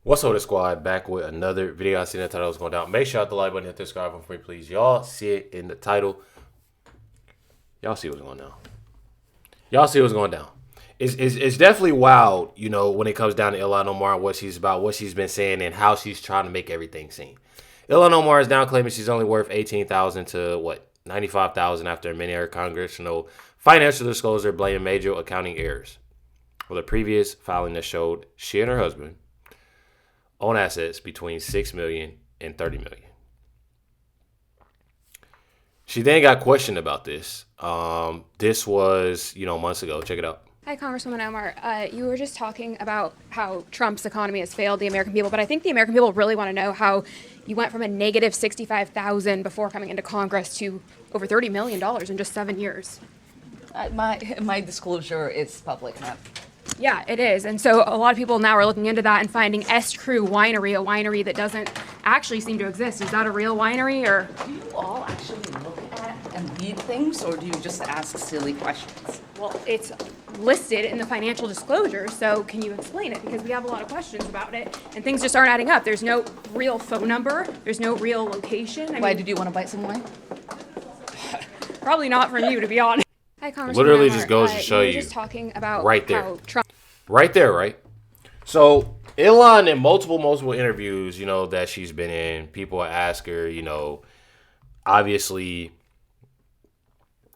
What's up, the squad? Back with another video. I see the title was going down. Make sure you hit the like button, hit the subscribe button for me, please. Y'all see it in the title. Y'all see what's going down. Y'all see what's going down. It's definitely wild, you know, when it comes down to Ilhan Omar and what she's about, what she's been saying, and how she's trying to make everything seem. Ilhan Omar is now claiming she's only worth $18,000 to what, $95,000 after many of her congressional financial disclosure blaming major accounting errors. Well, a previous filing that showed she and her husband own assets between $6 million and $30 million. She then got questioned about this. This was, months ago. Check it out. Hi, Congresswoman Omar. You were just talking about how Trump's economy has failed the American people, but I think the American people really want to know how you went from a negative $65,000 before coming into Congress to over $30 million in just 7 years. My disclosure is public now. Yeah, it is. And so a lot of people now are looking into that and finding S. Crew Winery, a winery that doesn't actually seem to exist. Is that a real winery, or? Do you all actually look at and read things, or do you just ask silly questions? Well, it's listed in the financial disclosure, so can you explain it? Because we have a lot of questions about it, and things just aren't adding up. There's no real phone number. There's no real location. Why did you want to bite some wine? Probably not from you, to be honest. Hi, Congresswoman Literally Omar. just goes to show you. Just talking about right there. how Trump. Right there, right? So Ilhan, in multiple interviews, that she's been in, people ask her, obviously,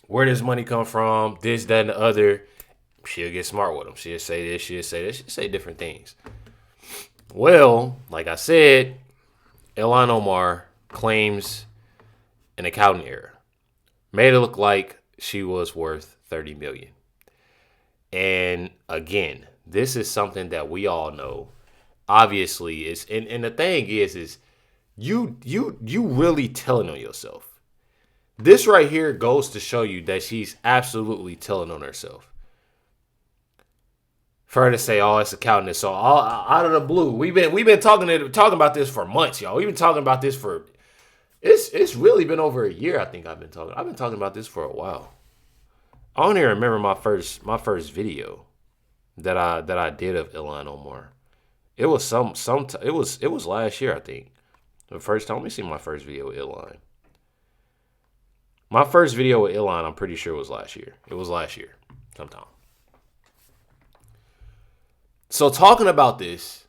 where does money come from? This, that, and the other. She'll get smart with them. She'll say this, she'll say this, she'll say different things. Well, like I said, Ilhan Omar claims an accounting error. Made it look like she was worth $30 million. And again, this is something that we all know. Obviously, is and the thing is you really telling on yourself. This right here goes to show you that she's absolutely telling on herself. For her to say, "Oh, it's accounting," so all out of the blue, we've been talking about this for months, y'all. We've been talking about this for it's really been over a year. I think I've been talking about this for a while. I don't even remember my first video that I did of Ilhan Omar. It was it was last year, I think. The first time, let me see my first video with Ilhan. My first video with Ilhan, I'm pretty sure was last year. It was last year, sometime. So talking about this,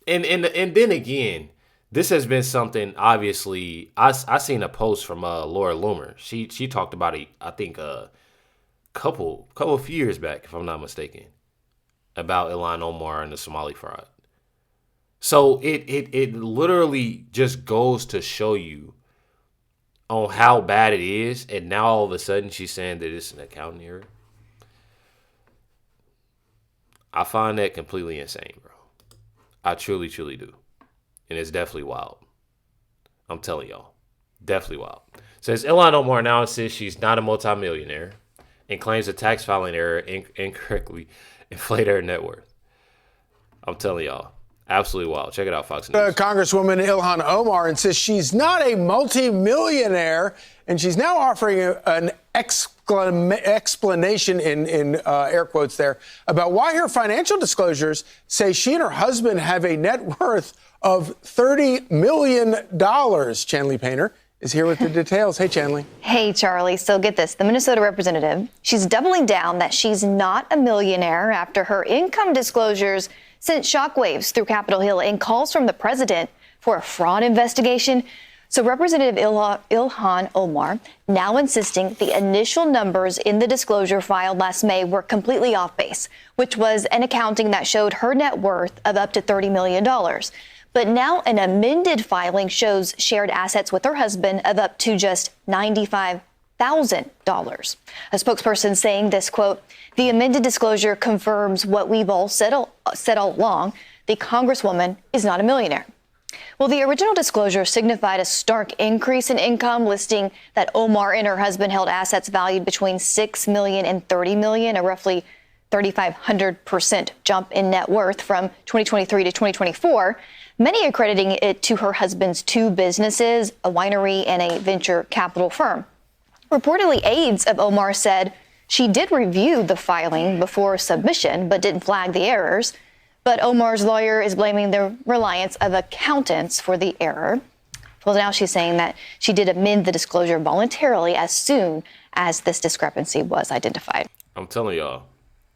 and then again, this has been something. Obviously, I seen a post from Laura Loomer. She talked about it. I think few years back, if I'm not mistaken, about Ilhan Omar and the Somali fraud. So it literally just goes to show you on how bad it is, and now all of a sudden she's saying that it's an accounting error. I find that completely insane, bro. I truly do. And it's definitely wild. I'm telling y'all. Definitely wild. Says Ilhan Omar now insists she's not a multimillionaire and claims a tax filing error incorrectly inflated her net worth. I'm telling y'all, absolutely wild. Check it out, Fox News. Congresswoman Ilhan Omar insists she's not a multimillionaire, and she's now offering an explanation in air quotes there about why her financial disclosures say she and her husband have a net worth of $30 million. Chanley Painter is here with the details. Hey, Chanley. Hey, Charlie. So get this. The Minnesota representative, she's doubling down that she's not a millionaire after her income disclosures sent shockwaves through Capitol Hill and calls from the president for a fraud investigation. So Representative Ilhan Omar now insisting the initial numbers in the disclosure filed last May were completely off base, which was an accounting that showed her net worth of up to $30 million. But now an amended filing shows shared assets with her husband of up to just $95,000. A spokesperson saying this, quote, "The amended disclosure confirms what we've all said all along. The Congresswoman is not a millionaire." Well, the original disclosure signified a stark increase in income, listing that Omar and her husband held assets valued between $6 million and $30 million, a roughly 3,500% jump in net worth from 2023 to 2024, many accrediting it to her husband's two businesses, a winery and a venture capital firm. Reportedly, aides of Omar said she did review the filing before submission, but didn't flag the errors. But Omar's lawyer is blaming the reliance of accountants for the error. Well, now she's saying that she did amend the disclosure voluntarily as soon as this discrepancy was identified. I'm telling y'all,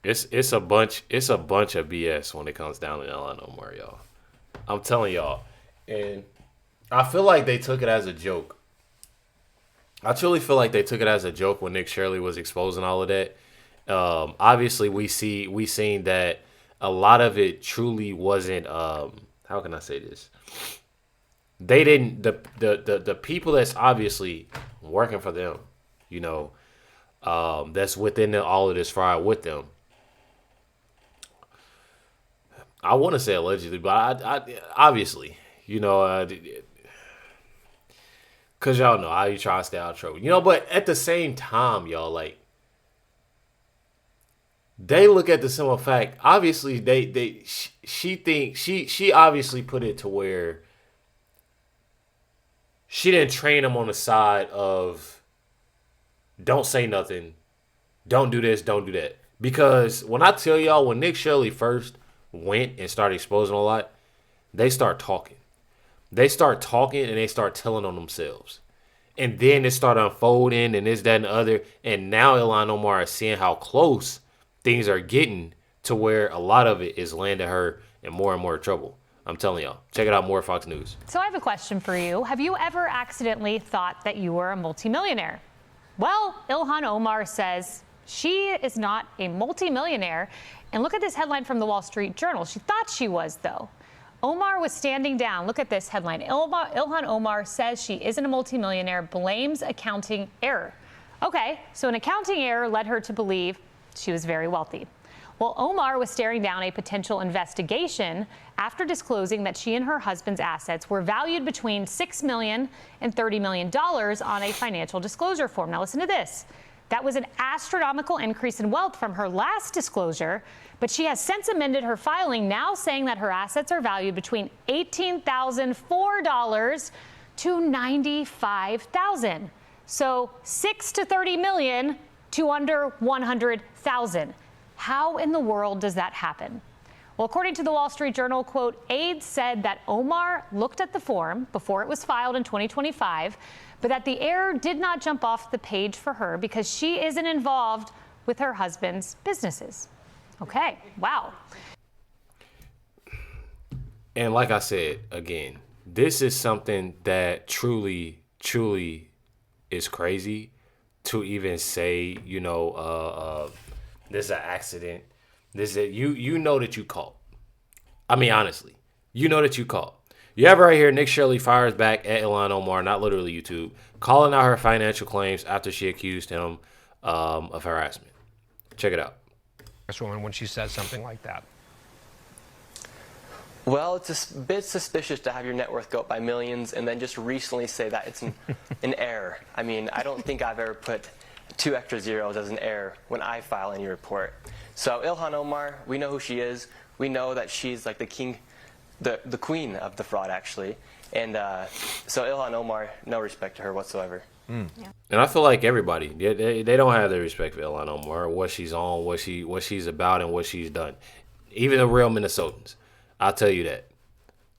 it's a bunch of BS when it comes down to Ilhan Omar, y'all. I'm telling y'all, and I feel like they took it as a joke. I truly feel like they took it as a joke when Nick Shirley was exposing all of that. Obviously, we seen that a lot of it truly wasn't. How can I say this? They didn't. The people that's obviously working for them, you know, that's within all of this fraud with them. I want to say allegedly, but I obviously, you know, because y'all know how you try to stay out of trouble, you know. But at the same time, y'all, like, they look at the simple fact. Obviously, she obviously put it to where she didn't train him on the side of don't say nothing, don't do this, don't do that. Because when I tell y'all, when Nick Shirley first went and started exposing a lot, they start talking. They start talking and they start telling on themselves. And then it started unfolding and this, that, and the other. And now Ilhan Omar is seeing how close things are getting to where a lot of it is landing her in more and more trouble. I'm telling y'all. Check it out, more Fox News. So I have a question for you. Have you ever accidentally thought that you were a multimillionaire? Well, Ilhan Omar says she is not a multimillionaire. And look at this headline from the Wall Street Journal. She thought she was, though. Omar was standing down. Look at this headline. Ilhan Omar says she isn't a multimillionaire, blames accounting error. Okay, so an accounting error led her to believe she was very wealthy. Well, Omar was staring down a potential investigation after disclosing that she and her husband's assets were valued between $6 million and $30 million on a financial disclosure form. Now listen to this. That was an astronomical increase in wealth from her last disclosure, but she has since amended her filing, now saying that her assets are valued between $18,004 to $95,000. So 6 to 30 million to under 100,000. How in the world does that happen? Well, according to the Wall Street Journal, quote, aides said that Omar looked at the form before it was filed in 2025, but that the error did not jump off the page for her because she isn't involved with her husband's businesses. Okay, wow. And like I said, again, this is something that truly, truly is crazy to even say, you know, this is an accident. This is you know that you caught. I mean, honestly, you know that you caught. You have right here, Nick Shirley fires back at Ilhan Omar, not literally YouTube, calling out her financial claims after she accused him of harassment. Check it out. Woman, when she says something like that. Well, it's a bit suspicious to have your net worth go up by millions and then just recently say that it's an error. I mean, I don't think I've ever put 2 extra zeros as an error when I file any report. So Ilhan Omar, we know who she is. We know that she's like the king, the queen of the fraud, actually. And so Ilhan Omar, no respect to her whatsoever. Yeah. And I feel like everybody, they don't have the respect for Ilhan Omar, what she's on, what she's about, and what she's done. Even the real Minnesotans, I'll tell you that.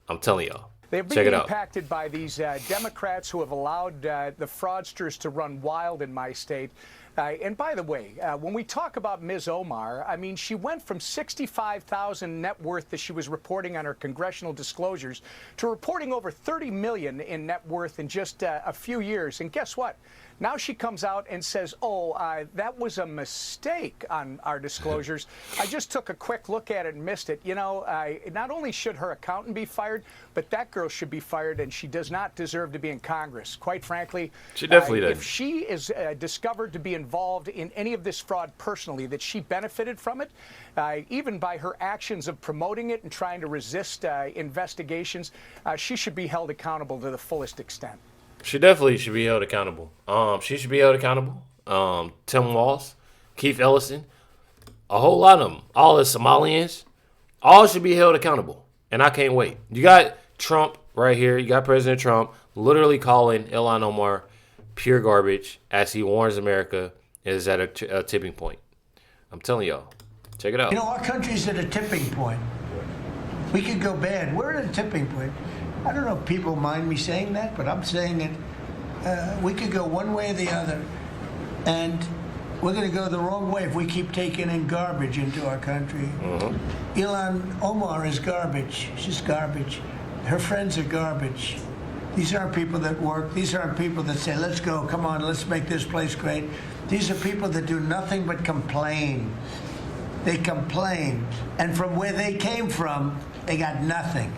I'm telling y'all. They're Check being it out. impacted by these Democrats who have allowed the fraudsters to run wild in my state. And by the way, when we talk about Ms. Omar, I mean, she went from $65,000 net worth that she was reporting on her congressional disclosures to reporting over $30 million in net worth in just a few years. And guess what? Now she comes out and says, oh, that was a mistake on our disclosures. I just took a quick look at it and missed it. You know, not only should her accountant be fired, but that girl should be fired, and she does not deserve to be in Congress. Quite frankly, she definitely does. If she is discovered to be involved in any of this fraud personally, that she benefited from it, even by her actions of promoting it and trying to resist investigations, she should be held accountable to the fullest extent. She definitely should be held accountable. She should be held accountable. Tim Walz, Keith Ellison, a whole lot of them, all the Somalians, all should be held accountable. And I can't wait. You got Trump right here. You got President Trump literally calling Ilhan Omar pure garbage as he warns America is at a tipping point. I'm telling y'all. Check it out. You know, our country's at a tipping point. We could go bad. We're at a tipping point. I don't know if people mind me saying that, but I'm saying it. We could go one way or the other. And we're going to go the wrong way if we keep taking in garbage into our country. Ilhan Omar is garbage. She's garbage. Her friends are garbage. These aren't people that work. These aren't people that say, let's go, come on, let's make this place great. These are people that do nothing but complain. They complain. And from where they came from, they got nothing.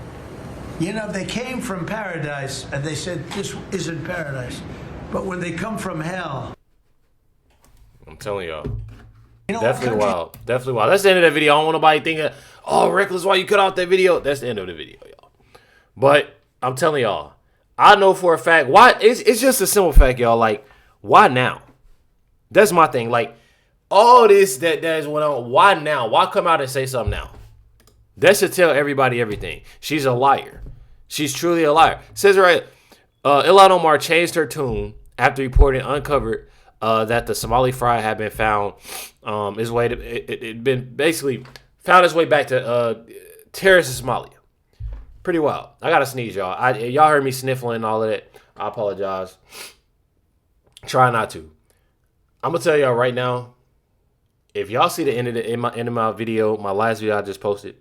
You know, they came from paradise, and they said, this isn't paradise. But when they come from hell... I'm telling y'all. You know, Definitely wild. Definitely wild. That's the end of that video. I don't want nobody thinking, oh, Recklezz, why you cut off that video? That's the end of the video, y'all. But I'm telling y'all, I know for a fact why. It's just a simple fact, y'all. Like, why now? That's my thing. Like, all this that is went on. Why now? Why come out and say something now? That should tell everybody everything. She's a liar. She's truly a liar. It says right, Ilhan Omar changed her tune after reporting uncovered that the Somali fry had been found. It been basically found its way back to terrorists in Somalia. Pretty wild. I gotta sneeze, y'all. Y'all heard me sniffling and all of that. I apologize. Try not to. I'm gonna tell y'all right now. If y'all see the end of my video, my last video I just posted,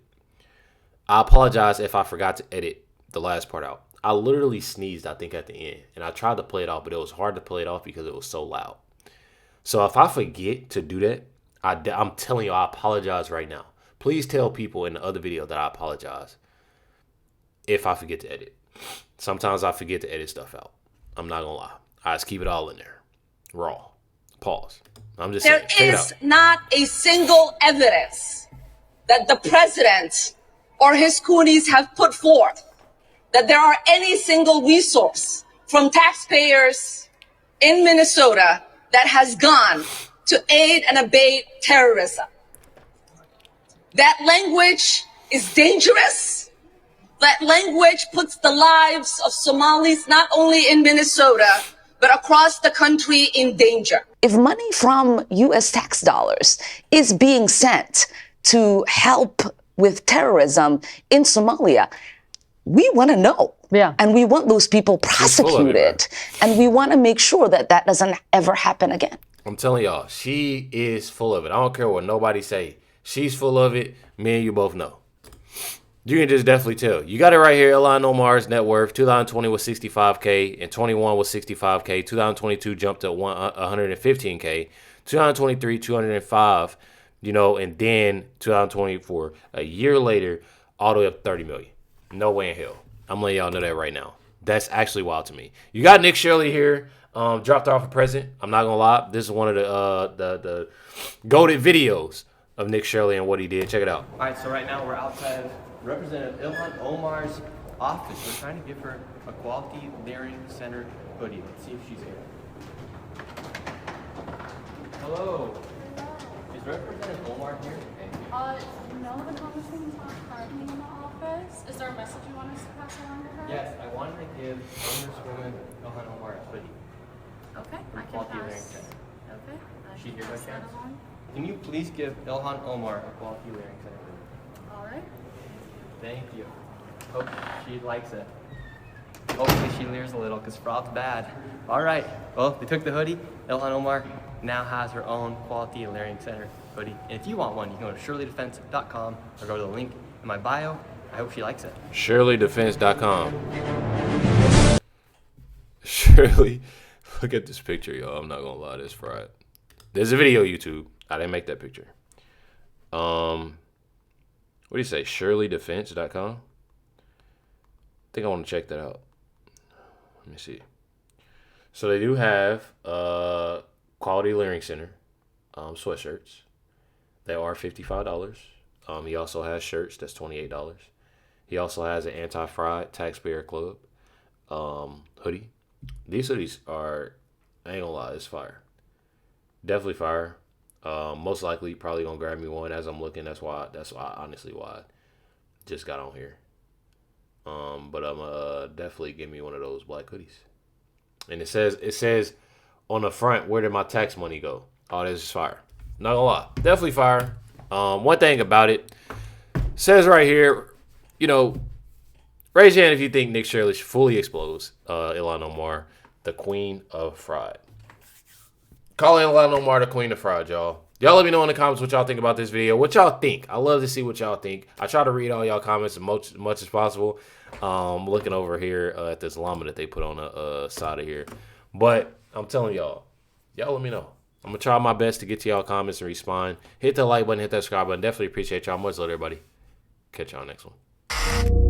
I apologize if I forgot to edit the last part out. I literally sneezed, I think, at the end, and I tried to play it off, but it was hard to play it off because it was so loud. So if I forget to do that, I'm telling you, I apologize right now. Please tell people in the other video that I apologize if I forget to edit. Sometimes I forget to edit stuff out. I'm not gonna lie. I just keep it all in there. Raw. Pause. I'm just saying. There is not a single evidence that the president or his coonies have put forth that there are any single resource from taxpayers in Minnesota that has gone to aid and abet terrorism. That language is dangerous. That language puts the lives of Somalis not only in Minnesota, but across the country in danger. If money from U.S. tax dollars is being sent to help with terrorism in Somalia, we want to know. Yeah. And we want those people prosecuted. And we want to make sure that that doesn't ever happen again. I'm telling y'all, she is full of it. I don't care what nobody say. She's full of it. Me and you both know. You can just definitely tell. You got it right here. Ilhan Omar's net worth, 2020 was 65K, and 21 was 65K. 2022 jumped to 115K. 2023, 205, and then 2024, a year later, all the way up 30 million. No way in hell. I'm letting y'all know that right now. That's actually wild to me. You got Nick Shirley here. Dropped off a present. I'm not gonna lie. This is one of the goated videos of Nick Shirley and what he did. Check it out. All right, so right now we're outside of Representative Ilhan Omar's office. We're trying to give her a Quality Learning Center hoodie. Let's see if she's here. Hello. Is Representative Omar here? No, the conversation's not currently in the office. Is there a message you want us to pass along to her? Yes, I wanted to give Congresswoman Ilhan Omar a hoodie. Okay, I can Quality Learning pass. Center. Okay, I She can here by pass that chance? along. Can you please give Ilhan Omar a Quality Learning Center hoodie? All right. Thank you. Hope she likes it. Hopefully she leers a little because fraud's bad. All right. Well, they took the hoodie. Ilhan Omar now has her own Quality Learning Center hoodie. And if you want one, you can go to shirleydefense.com or go to the link in my bio. I hope she likes it. ShirleyDefense.com. Shirley, look at this picture, y'all. I'm not gonna lie, this fried. There's a video, YouTube. I didn't make that picture. What do you say? ShirleyDefense.com? I think I want to check that out. Let me see. So they do have Quality Learning Center sweatshirts. They are $55. He also has shirts that's $28. He also has an anti-fraud taxpayer club hoodie. These hoodies are, I ain't gonna lie, it's fire. Definitely fire. Most likely probably gonna grab me one as I'm looking. That's why honestly why I just got on here. But I'm definitely give me one of those black hoodies. And it says on the front, where did my tax money go? Oh, this is fire. Not gonna lie, definitely fire. One thing about it says right here, raise your hand if you think Nick Shirley should fully expose Ilhan Omar, the queen of fraud. Calling Ilhan Omar the queen of fraud, y'all. Y'all let me know in the comments what y'all think about this video. What y'all think. I love to see what y'all think. I try to read all y'all comments as much as possible. Looking over here at this llama that they put on the side of here. But I'm telling y'all let me know. I'm going to try my best to get to y'all comments and respond. Hit the like button, hit that subscribe button. Definitely appreciate y'all. Much love, everybody. Catch y'all next one.